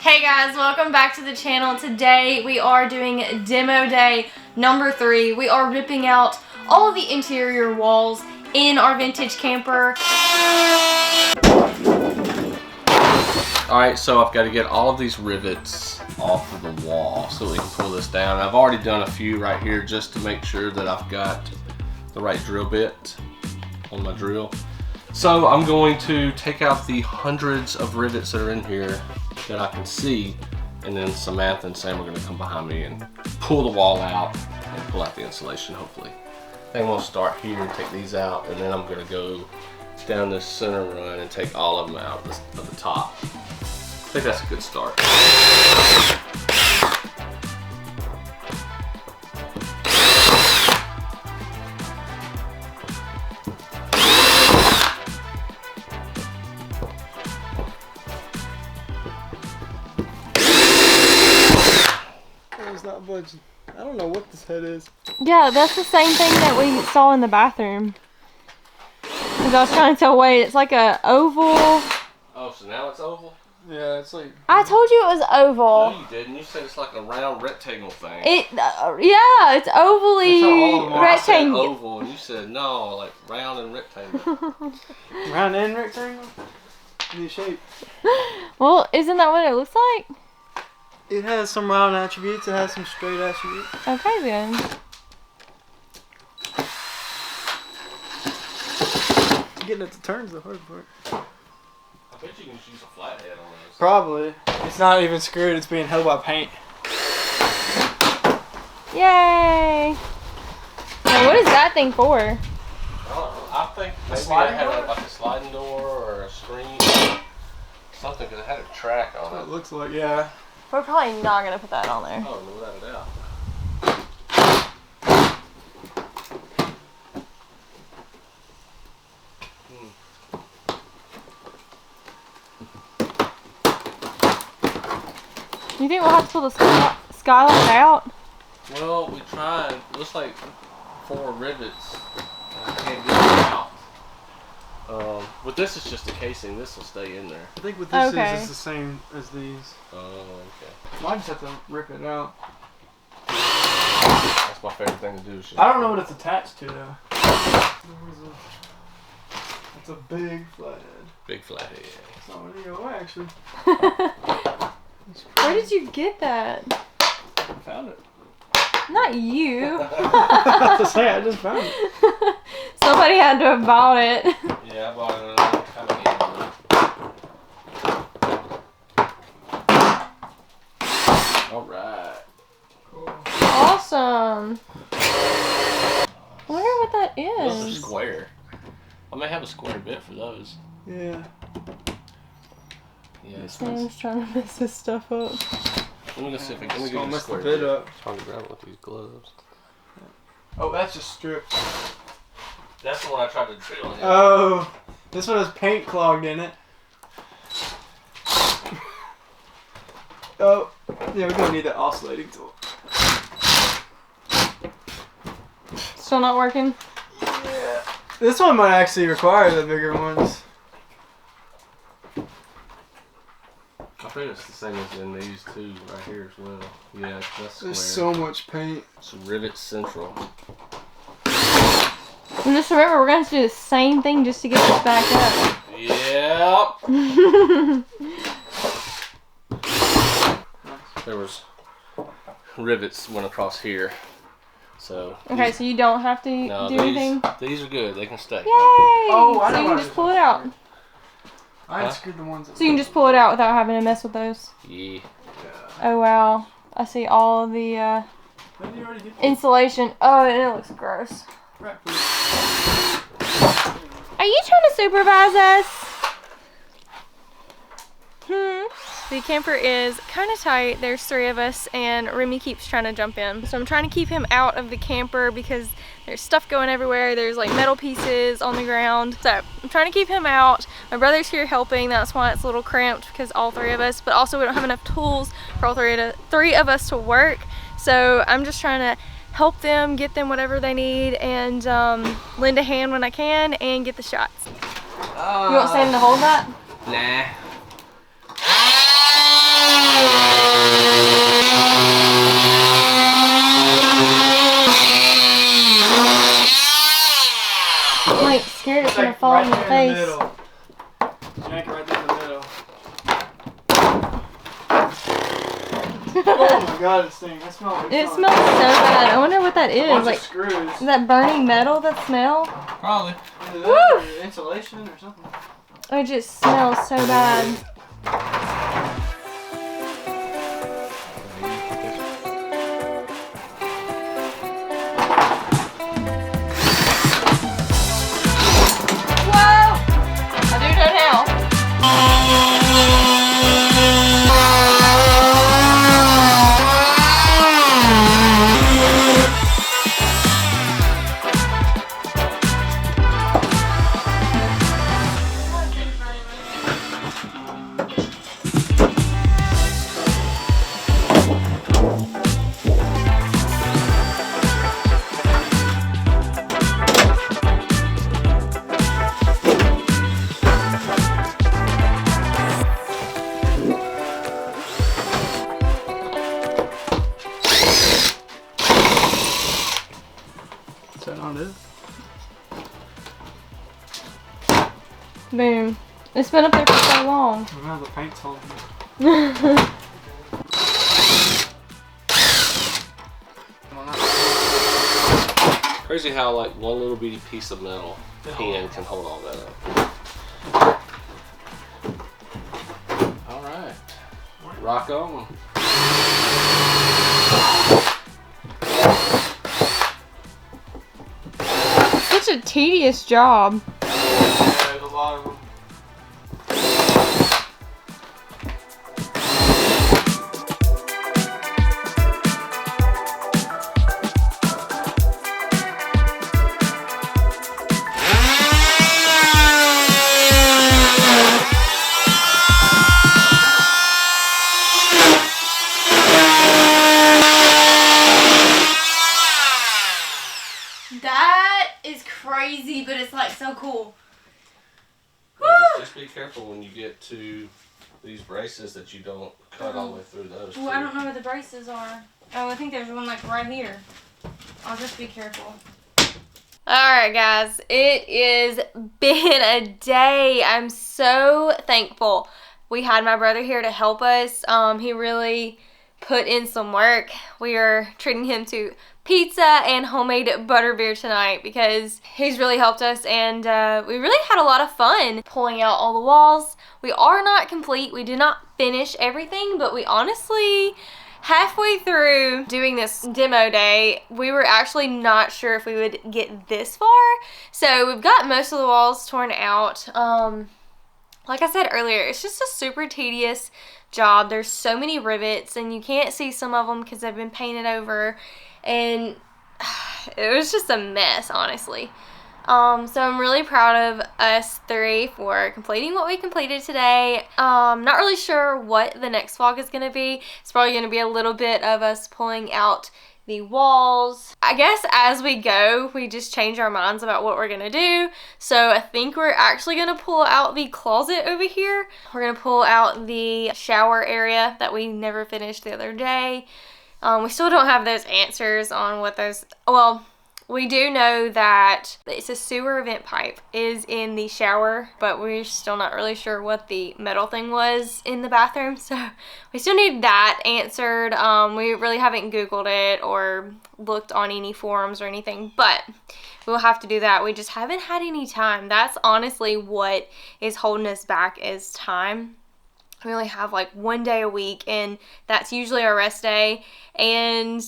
Hey guys, welcome back to the channel. Today we are doing demo day number 3. We are ripping out all of the interior walls in our vintage camper. Alright, so I've got to get all of these rivets off of the wall so we can pull this down. I've already done a few right here just to make sure that I've got the right drill bit on my drill. So I'm going to take out the hundreds of rivets that are in here that I can see, and then Samantha and Sam are going to come behind me and pull the wall out and pull out the insulation, hopefully. I think we'll start here and take these out, and then I'm going to go down this center run and take all of them out of the top. I think that's a good start. It's not budging. I don't know what this head is. Yeah, that's the same thing that we saw in the bathroom. Because I was trying to tell Wade, it's like a oval. Oh, so now it's oval? Yeah, it's like... I told you it was oval. No, you didn't. You said it's like a round rectangle thing. Yeah, it's ovally rectangle. I said oval, and you said no, like round and rectangle. Round and rectangle? New shape. Well, isn't that what it looks like? It has some round attributes, it has some straight attributes. Okay then. Getting it to turn is the hard part. I bet you can just use a flathead on this. Probably. It's not even screwed, it's being held by paint. Yay! Now what is that thing for? I don't know. I think maybe it had like a sliding door or a screen. Something, because it had a track on it. It looks like, yeah. We're probably not going to put that on there. Oh, no, without a doubt. You think we'll have to pull the skylight out? Well, we tried. Looks like 4 rivets. And I can't get them out. But this is just a casing. This will stay in there. I think what this is the same as these. Oh, okay. I just have to rip it out. That's my favorite thing to do. I don't know what it's attached to though. It's a big flathead. Big flathead. It's not ready to go away actually. Where did you get that? I found it. Not you. I just found it. Somebody had to have bought it. Yeah, I bought it another time. Alright. Cool. Awesome. I wonder what that is. Those are square. I may have a square bit for those. Yeah. Yeah. Sam's trying to mess this stuff up. Let me go see if I can get a mess the square bit bit. up. I'm trying to grab it with these gloves. Oh, that's just stripped. That's the one I tried to drill in. Oh, this one has paint clogged in it. Oh, yeah, we're gonna need that oscillating tool. Still not working? Yeah. This one might actually require the bigger ones. I think it's the same as in these two right here as well. Yeah, that's square. There's so much paint. It's Rivet Central. And just remember, we're going to do the same thing just to get this back up. Yep. There was rivets went across here. So. Okay, so you don't have to do anything? These are good. They can stay. Yay! Oh, I know so you can just pull it out. I unscrewed the ones that So you can just pull it out without having to mess with those? Yeah. Oh, wow. I see all of the insulation. Oh, and it looks gross. Right, are you trying to supervise us? The camper is kind of tight. There's 3 of us and Remy keeps trying to jump in. So I'm trying to keep him out of the camper because there's stuff going everywhere. There's like metal pieces on the ground. So I'm trying to keep him out. My brother's here helping. That's why it's a little cramped because all 3 of us, but also we don't have enough tools for all 3 of us to work. So I'm just trying to help them, get them whatever they need, and lend a hand when I can and get the shots. You want Sam to hold that? Nah. all right in your there face. in the middle. Yank it right there in the middle. Oh my god, it stinks. That smells like It smells so bad. I wonder what that is. Like, screws. is that burning metal, that smell? Probably. Either Woo! that or insulation or something. It just smells so bad. Whoa! I do know now. Is that not it? Boom. It's been up there for so long. I know the paint's holding it. Crazy how like one little bitty piece of metal hand can hold all that up. All right, rock on. Such a tedious job. Yeah, there's a lot of them. That is crazy, but it's like so cool. Just be careful when you get to these braces that you don't cut all the way through those. Well, I don't know where the braces are. Oh, I think there's one like right here. I'll just be careful. Alright guys, it is been a day. I'm so thankful we had my brother here to help us. He really put in some work. We are treating him to pizza and homemade butterbeer tonight because he's really helped us, and we really had a lot of fun pulling out all the walls. We are not complete. We did not finish everything, but we honestly, halfway through doing this demo day, we were actually not sure if we would get this far. So we've got most of the walls torn out. Like I said earlier, it's just a super tedious job. There's so many rivets and you can't see some of them because they've been painted over, and it was just a mess, honestly. So I'm really proud of us three for completing what we completed today. Not really sure what the next vlog is going to be. It's probably going to be a little bit of us pulling out the walls. I guess as we go, we just change our minds about what we're going to do. So I think we're actually going to pull out the closet over here. We're going to pull out the shower area that we never finished the other day. We still don't have those answers on what those, well, we do know that it's a sewer vent pipe is in the shower, but we're still not really sure what the metal thing was in the bathroom, so we still need that answered. We really haven't Googled it or looked on any forums or anything, but we'll have to do that. We just haven't had any time. That's honestly what is holding us back, is time. We only have like one day a week, and that's usually our rest day, and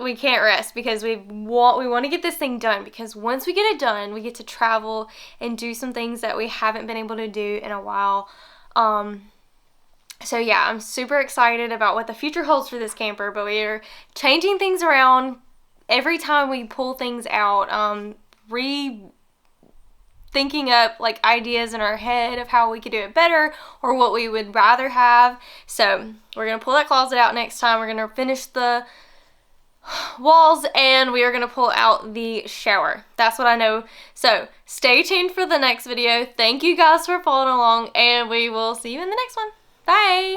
we can't rest because we want to get this thing done, because once we get it done, we get to travel and do some things that we haven't been able to do in a while. So yeah, I'm super excited about what the future holds for this camper, but we are changing things around every time we pull things out, thinking up like ideas in our head of how we could do it better or what we would rather have. So we're gonna pull that closet out next time. We're gonna finish the walls, and we are going to pull out the shower. That's what I know. So stay tuned for the next video. Thank you guys for following along, and we will see you in the next one. Bye!